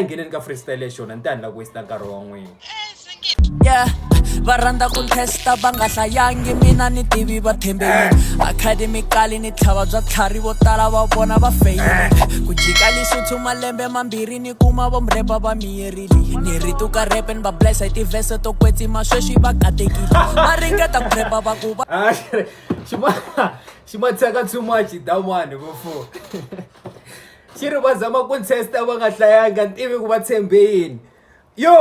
a hi ngheneni ka freestyle xona ni ta ni la ku waste nkarhi wa n'wina. Yeah, va rhandza ku testa va nga hlayangi mina ni tivi va tshembeli academically ni tlhava bya tlhari vo tala va vona va feyile ku jika lisuthu malembe mambirhi ni kuma vo mrepa va miyerile ni rituka repe ni va blessa hi tivhese to kwetsima sweswi va katekile va ringeta ku repa va ku va xi ma tshaka too much damani vofo xi ri va zama ku testa va nga hlayanga ni tivi ku va tshembe yini yo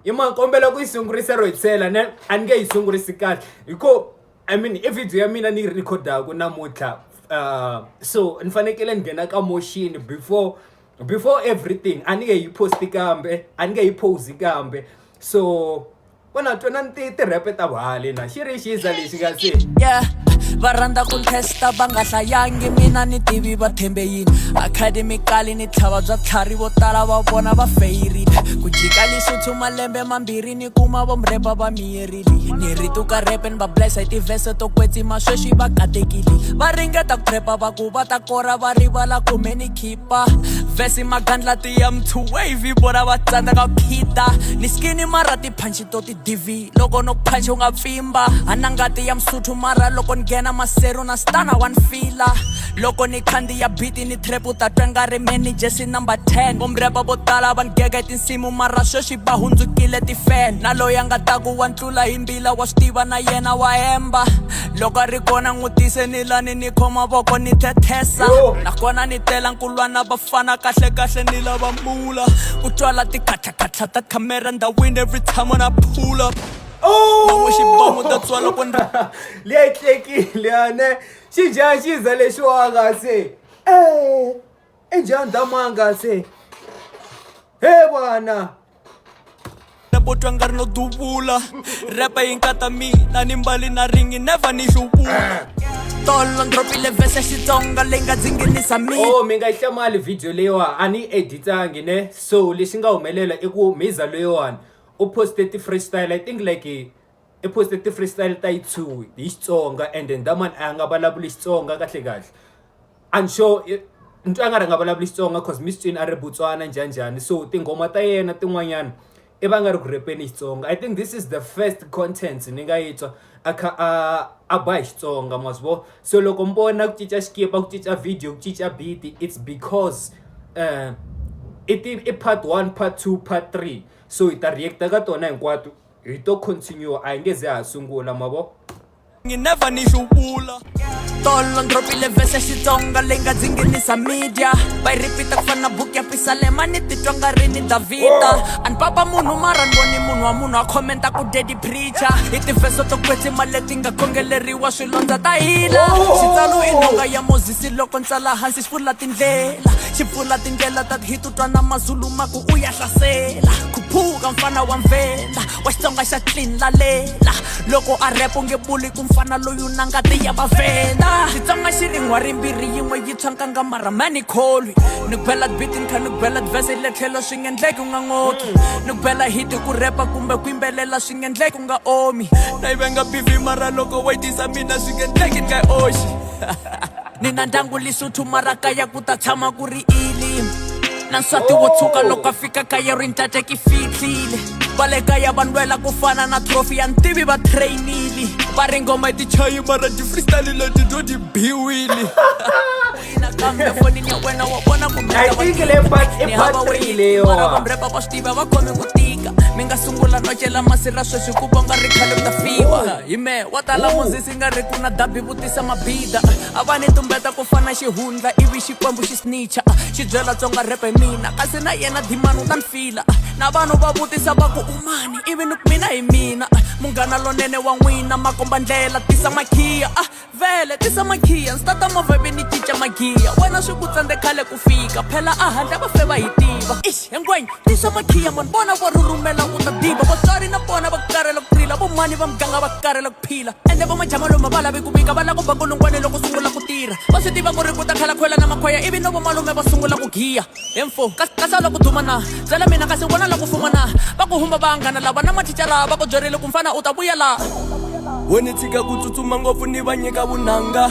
i makombela ku yi sungurisa ro hitsela a ni nge yi sungurisi kahle hiko I mean i video ya mina ni yi rikhodaku namuntlha so ni fanekele ni nghena ka motion before everything a ni nge yi posti kambe a ni nge yi posi kambe so vona twana ni ti-rap ta vhale na xi ri xiza lexi nga se yeah va rhandza ku testa va nga hlayangi mina ni tivi va tshembe yini academically ni tlhava bya tlhari vo tala va vona va feyirile ku jika lisuthu malembe mambirhi ni kuma vo mrepa va miyerile ni rituka repe ni va blessa hi tivhese to kwetsima sweswi va katekile va ringeta ku repa va ku va ta kora va rivala kumbe ni khipa vhesi magandlati ya mthu wavy vona va tsandzeka ku khida ni skini mara tiphanchi to ti div loko no phanchi u nga pfimba anangati ya msuthu mara loko ni nghena masero na stana one fila loko ni khandiya biti ni trap u ta twa nga ri manager si number 10 vomrepa vo tala va ngega hi tinsimu mara sweswi va hundzukile tifan na loyi a nga ta ku wa ntlula hi mbila wa swi tiva na yena wa hemba loko a ri kona n'wi tisenilani ni khoma voko ni thethesa nakona ni tela nkulwana vafana kahlekahle ni lava mula ku twala tikhatlhakhatlha ta khamera ndhawini every time when I pull up xibomo ta tswa loko ni liya yi tlekile ane xi dya xiza lexiwanga se i njhani damanga se he vana vo twa nga ri no duvula repa yi nkata mina ni mbali na ringi never ni xuvula tolo ndropile vhese xitsonga leyi nga dzinginisa mi nga yi hlamali video leyiwa a ni editangi ne so lexi nga humelela i ku miza loyiwani u poste ti-freestyle I think like i poste ti-freestyle ta yi 2 hi Xitsonga and then damani a nga vulavuli Xitsonga kahle kahle I'm sure ntwa a nga ri nga vulavuli Xitsonga cause mi swi twini a ri Botswana njhanjhani so tinghoma ta yena tin'wanyana i va nga ri ku repeni Xitsonga I think this is the first content ni nga yi twa a ba hi Xitsonga masvo so loko mi vona ku cinca xikipa ku cinca video ku cinca beat it's because i part 1 part 2 part 3 so hi ta reacta ka tona hinkwato hi to continue a hi nge ze ha sungula mavo never ni xuvula tolo ndropile vhese xitsonga leyi nga dzinginisa media va yi ripita ku fana na buku ya pisalema ni titwa nga ri ni davita a ni papa munhu mara ni voni munhu wa munhu a khomenta ku dedi preacher hi tivheso to kwetsima leti nga khongeleriwa swilondza ta hila xitsalo i nhonga ya mozisi loko ntsala hansi xi pfula tindlela ta hi tutwa na mazulu ma ku u ya hlasela ku phuka mfana wa mvenda wa xitsonga xa clean lalela loko a repo nge buli ku mfana loyi na ngati ya vavenda xitsonga xi rin'wa rimbirhi yin'we yi tshwankanga mara mani kholwi ni ku bela beat ni kha ni ku bela vhese le tlhelo swi nga endleki u nga ngoki ni ku bela hiti ku repa kumbe ku yimbelela swi nga endleki u nga omi na yi venga bivi mara loko wa yi tisa mina swi nga endleki ni nga oxi ni na ndyangu lisuthu mara kaya ku ta tshama ku ri ili na nswati wo tshuka loko a fika kaya ri ntate ki fihlile va le kaya va nwela ku fana na trophy ya ntivi va trainile va ri ngoma hi tichayi mara ti-freestyle leti to ti biwile nakambe fonini ya wena wa vona kumara va mrepa va swi tiva va khome ku tika mi nga sungula no cela masi ra sweswi ku va nga ri khale ku ta fiwa hi me wa tala mozisi nga ri ku na dabi vutisa mabida a va ni tumbeta ku fana xihundla ivi xikwembu xi snitcha xi byela tsonga repe mina kasi na yena dimani u ta ni fila na vanhu va vutisa va ku umani ivi ni ku mina hi mina munghana lonene wa n'wina makomba ndlela tisa makhiya vele tisa makhiya ndzi tata movha ivi ni cinca magiya wena swi ku tsandze khale ku fika phela a handle va fe va hi tiva hengwenya tisa makhiya mani vona va rurumela ku ta diva vatswari na vona va karela ku rila vomani va muganga va karela ku phila ende va majama lomu va lavi ku vika va la ku ba kulungwane loko sungula ku tirha va swi tiva ku ri ku ta khala khwela na makhwaya ivi no vomalume va sungula ku giya hemfo kasa loko duma na byela mina kasi vona loko fuma na va ku huma va nghana lava na mathicara va ku byerile ku mfana u ta vuya laha weni tshika ku tsutsuma ngopfu ni va nyika vunanga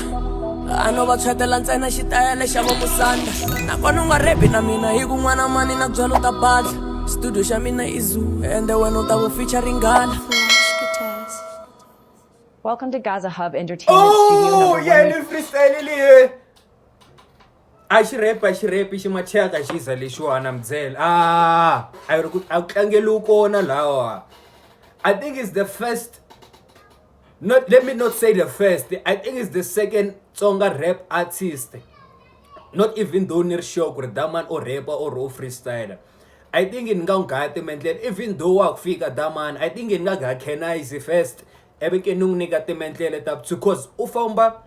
a no va chatela ntsena xitayele xa vo musanda nakona u nga repi na mina hi kun'wana mani na byalo ta badla studio xa mina i zoo ende wena u ta vo featuring Gala. Welcome to Gaza Hub Entertainment Studio number yeah, 1. little freestyle liye. I rap xi machaka xiza lexiwana mdzela. A ri ku a tlangela kona lawa. I think it's the first, let me not say the first, I think it's the second Tsonga rap artist. Not even though near show ku that man or rapper or freestyler. I think in ngangati mental even though wa kufika that man, I think in ngaga Kenai's first. Ebeke nung negate mental tap because ufamba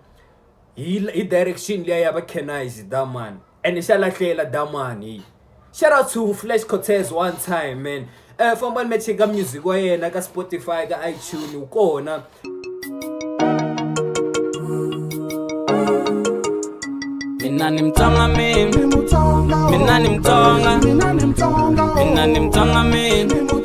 he direction liya ya ba Kenai's that man. And ishala hlela that man. Shout out to Flash Cortez one time, man. Famba mecheka music wa yena ka Spotify ka iTunes ukona. Mina ni Mtonga mimi, mina ni Mtonga, mina ni Mtonga mimi.